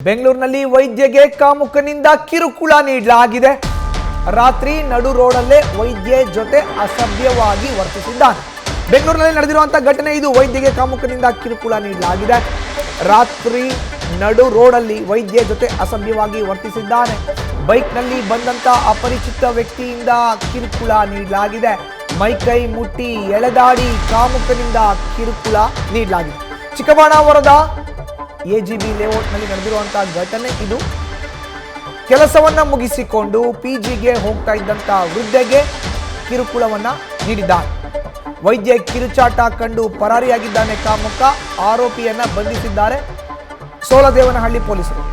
ಬೆಂಗಳೂರಿನಲ್ಲಿ ವೈದ್ಯಗೆ ಕಾಮುಕನಿಂದ ಕಿರುಕುಳ ನೀಡಲಾಗಿದೆ. ರಾತ್ರಿ ನಡು ರೋಡಲ್ಲೇ ವೈದ್ಯೆ ಜೊತೆ ಅಸಭ್ಯವಾಗಿ ವರ್ತಿಸಿದ್ದಾನೆ. ಬೆಂಗಳೂರಿನಲ್ಲಿ ನಡೆದಿರುವಂತಹ ಘಟನೆ ಇದು. ವೈದ್ಯಗೆ ಕಾಮುಕನಿಂದ ಕಿರುಕುಳ ನೀಡಲಾಗಿದೆ. ರಾತ್ರಿ ನಡು ರೋಡಲ್ಲಿ ವೈದ್ಯೆ ಜೊತೆ ಅಸಭ್ಯವಾಗಿ ವರ್ತಿಸಿದ್ದಾನೆ. ಬೈಕ್ನಲ್ಲಿ ಬಂದಂತ ಅಪರಿಚಿತ ವ್ಯಕ್ತಿಯಿಂದ ಕಿರುಕುಳ ನೀಡಲಾಗಿದೆ. ಮೈಕೈ ಮುಟ್ಟಿ ಎಳೆದಾಡಿ ಕಾಮುಕನಿಂದ ಕಿರುಕುಳ ನೀಡಲಾಗಿದೆ. ಚಿಕ್ಕಬಾಣಾವರದ ಎಜಿಬಿ ಲೇಔಟ್ನಲ್ಲಿ ನಡೆದಿರುವಂತಹ ಘಟನೆ ಇದು. ಕೆಲಸವನ್ನ ಮುಗಿಸಿಕೊಂಡು ಪಿಜಿಗೆ ಹೋಗ್ತಾ ಇದ್ದಂತ ವೃದ್ಧೆಗೆ ಕಿರುಕುಳವನ್ನ ನೀಡಿದ್ದಾನೆ. ವೈದ್ಯ ಕಿರುಚಾಟ ಕಂಡು ಪರಾರಿಯಾಗಿದ್ದಾನೆ ಕಾಮುಕ. ಆರೋಪಿಯನ್ನ ಬಂಧಿಸಿದ್ದಾರೆ ಸೋಲದೇವನಹಳ್ಳಿ ಪೊಲೀಸರು.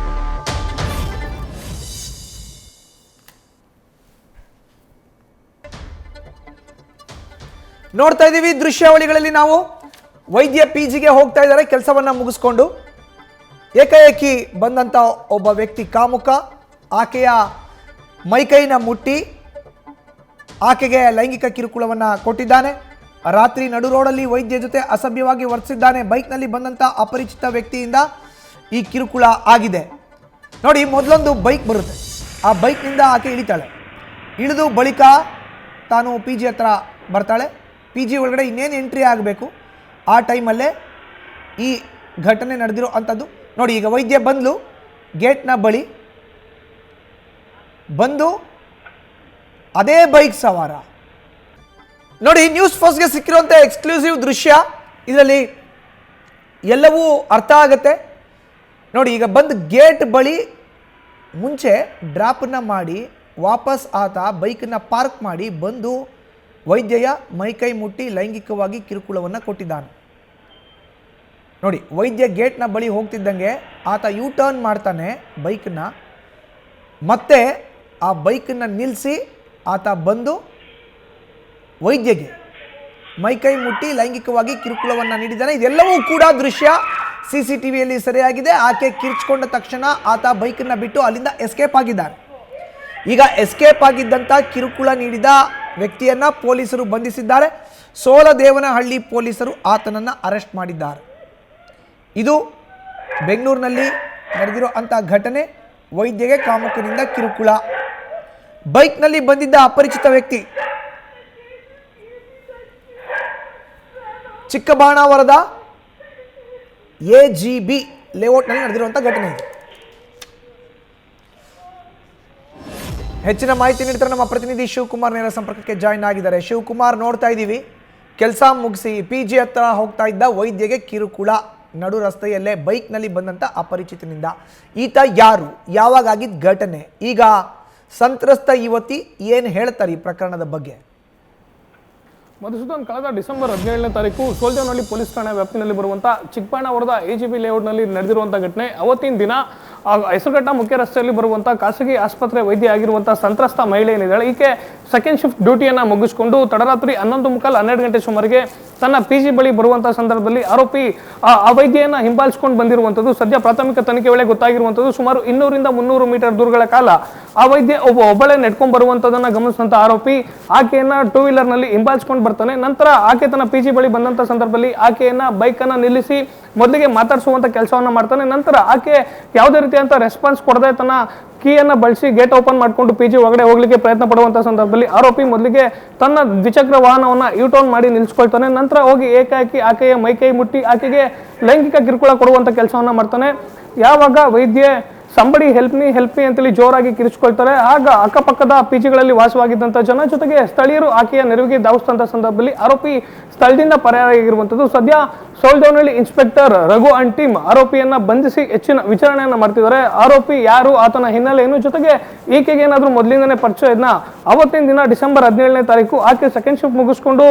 ನೋಡ್ತಾ ಇದ್ದೀವಿ ದೃಶ್ಯಾವಳಿಗಳಲ್ಲಿ ನಾವು. ವೈದ್ಯ ಪಿಜಿಗೆ ಹೋಗ್ತಾ ಇದ್ದಾರೆ ಕೆಲಸವನ್ನ ಮುಗಿಸ್ಕೊಂಡು. ಏಕಾಏಕಿ ಬಂದಂತ ಒಬ್ಬ ವ್ಯಕ್ತಿ ಕಾಮುಕ ಆಕೆಯ ಮೈಕೈನ ಮುಟ್ಟಿ ಆಕೆಗೆ ಲೈಂಗಿಕ ಕಿರುಕುಳವನ್ನ ಕೊಟ್ಟಿದ್ದಾನೆ. ರಾತ್ರಿ ನಡು ರೋಡಲ್ಲಿ ವೈದ್ಯ ಜೊತೆ ಅಸಭ್ಯವಾಗಿ ವರ್ತಿಸಿದ್ದಾನೆ. ಬೈಕ್ನಲ್ಲಿ ಬಂದಂತ ಅಪರಿಚಿತ ವ್ಯಕ್ತಿಯಿಂದ ಈ ಕಿರುಕುಳ ಆಗಿದೆ. ನೋಡಿ, ಮೊದಲೊಂದು ಬೈಕ್ ಬರುತ್ತೆ. ಆ ಬೈಕ್ನಿಂದ ಆಕೆ ಇಳಿತಾಳೆ. ಇಳಿದು ಬಳಿಕ ತಾನು ಪಿಜಿ ಹತ್ರ ಬರ್ತಾಳೆ. ಪಿಜಿ ಒಳಗಡೆ ಇನ್ನೇನು ಎಂಟ್ರಿ ಆಗಬೇಕು ಆ ಟೈಮಲ್ಲೇ ಈ ಘಟನೆ ನಡೆದಿರೋ ಅಂಥದ್ದು. ನೋಡಿ, ಈಗ ವೈದ್ಯ ಬಂದ್ಲು ಗೇಟ್ನ ಬಳಿ ಬಂದು ಅದೇ ಬೈಕ್ ಸವಾರ. ನೋಡಿ, ನ್ಯೂಸ್ ಫಸ್ಟ್ಗೆ ಸಿಕ್ಕಿರುವಂಥ ಎಕ್ಸ್ಕ್ಲೂಸಿವ್ ದೃಶ್ಯ. ಇದರಲ್ಲಿ ಎಲ್ಲವೂ ಅರ್ಥ ಆಗುತ್ತೆ. ನೋಡಿ, ಈಗ ಬಂದು ಗೇಟ್ ಬಳಿ ಮುಂಚೆ ಡ್ರಾಪನ್ನು ಮಾಡಿ ವಾಪಸ್ ಆತ ಬೈಕನ್ನು ಪಾರ್ಕ್ ಮಾಡಿ ಬಂದು ವೈದ್ಯೆಯ ಮೈಕೈ ಮುಟ್ಟಿ ಲೈಂಗಿಕವಾಗಿ ಕಿರುಕುಳವನ್ನು ಕೊಟ್ಟಿದ್ದಾನೆ. ನೋಡಿ, ವೈದ್ಯ ಗೇಟ್ನ ಬಳಿ ಹೋಗ್ತಿದ್ದಂಗೆ ಆತ ಯೂ ಟರ್ನ್ ಮಾಡ್ತಾನೆ ಬೈಕನ್ನ. ಮತ್ತೆ ಆ ಬೈಕನ್ನು ನಿಲ್ಲಿಸಿ ಆತ ಬಂದು ವೈದ್ಯಗೆ ಮೈಕೈ ಮುಟ್ಟಿ ಲೈಂಗಿಕವಾಗಿ ಕಿರುಕುಳವನ್ನು ನೀಡಿದ್ದಾನೆ. ಇದೆಲ್ಲವೂ ಕೂಡ ದೃಶ್ಯ CCTVಯಲ್ಲಿ ಸೆರೆಯಾಗಿದೆ. ಆಕೆ ಕಿರ್ಚ್ಕೊಂಡ ತಕ್ಷಣ ಆತ ಬೈಕನ್ನು ಬಿಟ್ಟು ಅಲ್ಲಿಂದ ಎಸ್ಕೇಪ್ ಆಗಿದ್ದಾನೆ. ಈಗ ಎಸ್ಕೇಪ್ ಆಗಿದ್ದಂಥ ಕಿರುಕುಳ ನೀಡಿದ ವ್ಯಕ್ತಿಯನ್ನು ಪೊಲೀಸರು ಬಂಧಿಸಿದ್ದಾರೆ. ಸೋಲದೇವನಹಳ್ಳಿ ಪೊಲೀಸರು ಆತನನ್ನು ಅರೆಸ್ಟ್ ಮಾಡಿದ್ದಾರೆ. ಇದು ಬೆಂಗಳೂರಿನಲ್ಲಿ ನಡೆದಿರೋ ಅಂಥ ಘಟನೆ. ವೈದ್ಯಗೆ ಕಾಮುಕನಿಂದ ಕಿರುಕುಳ. ಬೈಕ್ನಲ್ಲಿ ಬಂದಿದ್ದ ಅಪರಿಚಿತ ವ್ಯಕ್ತಿ. ಚಿಕ್ಕಬಾಣಾವರದ ಎಜಿಬಿ ಲೇಔಟ್ನಲ್ಲಿ ನಡೆದಿರುವಂಥ ಘಟನೆ ಇದು. ಹೆಚ್ಚಿನ ಮಾಹಿತಿ ನೀಡ್ತಾರೆ ನಮ್ಮ ಪ್ರತಿನಿಧಿ ಶಿವಕುಮಾರ್. ನೇರ ಸಂಪರ್ಕಕ್ಕೆ ಜಾಯಿನ್ ಆಗಿದ್ದಾರೆ. ಶಿವಕುಮಾರ್, ನೋಡ್ತಾ ಇದ್ದೀವಿ ಕೆಲಸ ಮುಗಿಸಿ ಪಿಜಿ ಹತ್ರ ಹೋಗ್ತಾ ಇದ್ದ ವೈದ್ಯಗೆ ಕಿರುಕುಳ ನಡು ರಸ್ತೆಯಲ್ಲೇ ಬೈಕ್ನಲ್ಲಿ ಬಂದಂಥ ಅಪರಿಚಿತನಿಂದ. ಈತ ಯಾರು, ಯಾವಾಗ ಆಗಿದ್ದ ಘಟನೆ, ಈಗ ಸಂತ್ರಸ್ತ ಯುವತಿ ಏನು ಹೇಳ್ತಾರೆ ಈ ಪ್ರಕರಣದ ಬಗ್ಗೆ? ಮಧುಸೂದನ್, ಕಳೆದ ಡಿಸೆಂಬರ್ 17ನೇ ತಾರೀಕು ಸೋಲ್ದೇವನಹಳ್ಳಿ ಪೊಲೀಸ್ ಠಾಣೆ ವ್ಯಾಪ್ತಿನಲ್ಲಿ ಬರುವಂಥ ಚಿಕ್ಕಬಾಣಾವರದ ಎಜಿಬಿ ಲೇಔಟ್ನಲ್ಲಿ ನಡೆದಿರುವಂಥ ಘಟನೆ. ಅವತ್ತಿನ ದಿನ ಹೆಸರುಘಟ್ಟ ಮುಖ್ಯ ರಸ್ತೆಯಲ್ಲಿ ಬರುವಂಥ ಖಾಸಗಿ ಆಸ್ಪತ್ರೆ ವೈದ್ಯ ಆಗಿರುವಂಥ ಸಂತ್ರಸ್ತ ಮಹಿಳೆ ಏನಿದ್ದಾಳೆ, ಈಕೆ ಸೆಕೆಂಡ್ ಶಿಫ್ಟ್ ಡ್ಯೂಟಿಯನ್ನು ಮುಗಿಸ್ಕೊಂಡು ತಡರಾತ್ರಿ 11:15 12 ಗಂಟೆ ಸುಮಾರಿಗೆ ತನ್ನ ಪಿಜಿ ಬಳಿ ಬರುವಂಥ ಸಂದರ್ಭದಲ್ಲಿ ಆರೋಪಿ ಆ ವೈದ್ಯೆಯನ್ನು ಹಿಂಬಾಲಿಸಿಕೊಂಡು ಬಂದಿರುವಂಥದ್ದು ಸದ್ಯ ಪ್ರಾಥಮಿಕ ತನಿಖೆ ವೇಳೆ ಗೊತ್ತಾಗಿರುವಂಥದ್ದು. ಸುಮಾರು 200 ರಿಂದ 300 ಮೀಟರ್ ದೂರಗಳ ಕಾಲ ಆ ವೈದ್ಯ ಒಬ್ಬಳೇ ನೆಡ್ಕೊಂಡು ಬರುವಂಥದ್ದನ್ನು ಗಮನಿಸಿದಂಥ ಆರೋಪಿ ಆಕೆಯನ್ನು ಟೂ ವೀಲರ್ನಲ್ಲಿ ಹಿಂಬಾಲಿಸ್ಕೊಂಡು ಬರ್ತಾನೆ. ನಂತರ ಆಕೆ ತನ್ನ ಪಿಜಿ ಬಳಿ ಬಂದಂಥ ಸಂದರ್ಭದಲ್ಲಿ ಆಕೆಯನ್ನು ಬೈಕನ್ನು ನಿಲ್ಲಿಸಿ ಮೊದಲಿಗೆ ಮಾತಾಡಿಸುವಂಥ ಕೆಲಸವನ್ನು ಮಾಡ್ತಾನೆ. ನಂತರ ಆಕೆ ಯಾವುದೇ ರೀತಿಯಂಥ ರೆಸ್ಪಾನ್ಸ್ ಕೊಡದೆ ತನ್ನ ಕೀಯನ್ನು ಬಳಸಿ ಗೇಟ್ ಓಪನ್ ಮಾಡಿಕೊಂಡು ಪಿಜಿ ಒಳಗಡೆ ಹೋಗ್ಲಿಕ್ಕೆ ಪ್ರಯತ್ನ ಪಡುವಂಥ ಸಂದರ್ಭದಲ್ಲಿ ಆರೋಪಿ ಮೊದಲಿಗೆ ತನ್ನ ದ್ವಿಚಕ್ರ ವಾಹನವನ್ನು ಯೂಟರ್ನ್ ಮಾಡಿ ನಿಲ್ಲಿಸ್ಕೊಳ್ತಾನೆ. ನಂತರ ಹೋಗಿ ಏಕಾಏಕಿ ಆಕೆಯ ಮೈಕೈ ಮುಟ್ಟಿ ಆಕೆಗೆ ಲೈಂಗಿಕ ಕಿರುಕುಳ ಕೊಡುವಂಥ ಕೆಲಸವನ್ನು ಮಾಡ್ತಾನೆ. ಯಾವಾಗ ವೈದ್ಯೆ ಸಂಬಡಿ ಹೆಲ್ಪ್ ಮೀ ಅಂತೇಳಿ ಜೋರಾಗಿ ಕಿರಿಸ್ಕೊಳ್ತಾರೆ, ಆಗ ಅಕ್ಕಪಕ್ಕದ ಪಿಜಿಗಳಲ್ಲಿ ವಾಸವಾಗಿದ್ದಂಥ ಜನ ಜೊತೆಗೆ ಸ್ಥಳೀಯರು ಆಕೆಯ ನೆರವಿಗೆ ಧಾವಿಸಿದಂಥ ಸಂದರ್ಭದಲ್ಲಿ ಆರೋಪಿ ಸ್ಥಳದಿಂದ ಪರಾರಿಯಾಗಿರುವಂಥದ್ದು. ಸದ್ಯ Soladevanahalli inspector Raghu and team ಆರೋಪಿಯನ್ನ ಬಂಧಿಸಿ ಹೆಚ್ಚಿನ ವಿಚಾರಣೆಯನ್ನು ಮಾಡ್ತಿದ್ದಾರೆ. ಆರೋಪಿ ಯಾರು, ಆತನ ಹಿನ್ನೆಲೆ ಏನು, ಜೊತೆಗೆ ಈಕೆಗೆ ಏನಾದರೂ ಮೊದಲಿಂದನೇ ಪರಿಚಯ ಇದನ್ನ. ಅವತ್ತಿನ ದಿನ ಡಿಸೆಂಬರ್ 17ನೇ ತಾರೀಕು ಆಕೆ ಸೆಕೆಂಡ್ ಶಿಫ್ಟ್ ಮುಗಿಸ್ಕೊಂಡು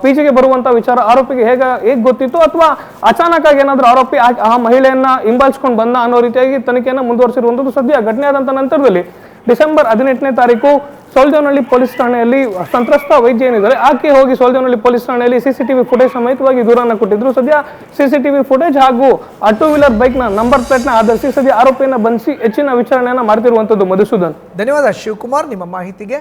ಪಿಜಿಗೆ ಬರುವಂಥ ವಿಚಾರ ಆರೋಪಿಗೆ ಹೇಗೆ ಗೊತ್ತಿತ್ತು, ಅಥವಾ ಅಚಾನಕ್ ಆಗಿ ಏನಾದರೂ ಆರೋಪಿ ಆ ಮಹಿಳೆಯನ್ನ ಹಿಂಬಾಲಿಸ್ಕೊಂಡು ಬಂದ ಅನ್ನೋ ರೀತಿಯಾಗಿ ತನಿಖೆಯನ್ನು ಮುಂದುವರಿಸಿರುವಂಥದ್ದು. ಸದ್ಯ ಘಟನೆ ಆದಂಥ ನಂತರದಲ್ಲಿ ಡಿಸೆಂಬರ್ 18ನೇ ತಾರೀಕು ಸೋಲ್ದೇವನಹಳ್ಳಿ ಪೊಲೀಸ್ ಠಾಣೆಯಲ್ಲಿ ಸಂತ್ರಸ್ತ ವೈದ್ಯ ಏನಿದ್ದಾರೆ ಆಕೆ ಹೋಗಿ ಸೋಲ್ದೇವನಹಳ್ಳಿ ಪೊಲೀಸ್ ಠಾಣೆಯಲ್ಲಿ CCTV ಫುಟೇಜ್ ಸಮೇತವಾಗಿ ದೂರನ್ನು ಕೊಟ್ಟಿದ್ರು. ಸದ್ಯ CCTV ಫುಟೇಜ್ ಹಾಗೂ ಆ ಟೂ ವೀಲರ್ ಬೈಕ್ನ ನಂಬರ್ ಪ್ಲೇಟ್ನ ಆಧರಿಸಿ ಸದ್ಯ ಆರೋಪಿಯನ್ನು ಬಂಧಿಸಿ ಹೆಚ್ಚಿನ ವಿಚಾರಣೆಯನ್ನು ಮಾಡ್ತಿರುವಂಥದ್ದು. ಮಧುಸೂದನ್, ಧನ್ಯವಾದ ಶಿವಕುಮಾರ್ ನಿಮ್ಮ ಮಾಹಿತಿಗೆ.